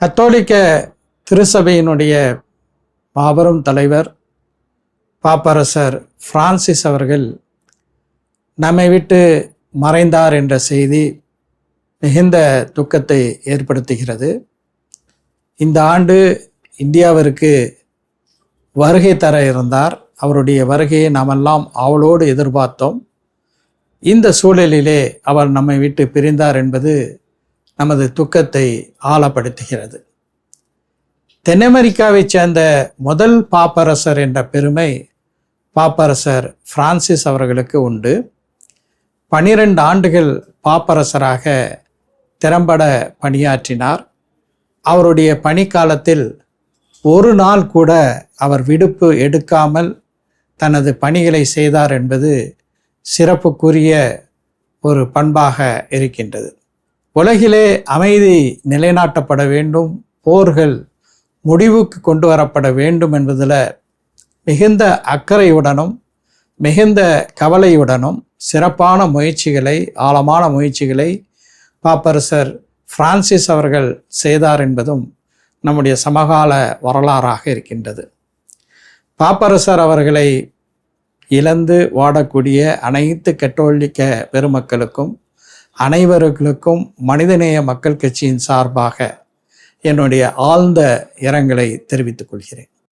கத்தோலிக்க திருச்சபையினுடைய மாபெரும் தலைவர் பாப்பரசர் பிரான்சிஸ் அவர்கள் நம்மை விட்டு மறைந்தார் என்ற செய்தி மிகுந்த துக்கத்தை ஏற்படுத்துகிறது. இந்த ஆண்டு இந்தியாவிற்கு வருகை தர இருந்தார். அவருடைய வருகையை நாமெல்லாம் ஆவலோடு எதிர்பார்த்தோம். இந்த சூழலிலே அவர் நம்மை விட்டு பிரிந்தார் என்பது நமது துக்கத்தை ஆழப்படுத்துகிறது. தென் அமெரிக்காவைச் சேர்ந்த முதல் பாப்பரசர் என்ற பெருமை பாப்பரசர் பிரான்சிஸ் அவர்களுக்கு உண்டு. 12 ஆண்டுகள் பாப்பரசராக திறம்பட பணியாற்றினார். அவருடைய பணிக்காலத்தில் ஒரு நாள் கூட அவர் விடுப்பு எடுக்காமல் தனது பணிகளை செய்தார் என்பது சிறப்புக்குரிய ஒரு பண்பாக இருக்கின்றது. உலகிலே அமைதி நிலைநாட்டப்பட வேண்டும், போர்கள் முடிவுக்கு கொண்டு வரப்பட வேண்டும் என்பதில் மிகுந்த அக்கறையுடனும் மிகுந்த கவலையுடனும் சிறப்பான முயற்சிகளை, ஆழமான முயற்சிகளை பாப்பரசர் பிரான்சிஸ் அவர்கள் செய்தார் என்பதும் நம்முடைய சமகால வரலாறாக இருக்கின்றது. பாப்பரசர் அவர்களை இழந்து வாடக்கூடிய அனைத்து கத்தோலிக்க பெருமக்களுக்கும் அனைவர்களுக்கும் மனிதநேய மக்கள் கட்சியின் சார்பாக என்னுடைய ஆழ்ந்த இரங்கலை தெரிவித்துக் கொள்கிறேன்.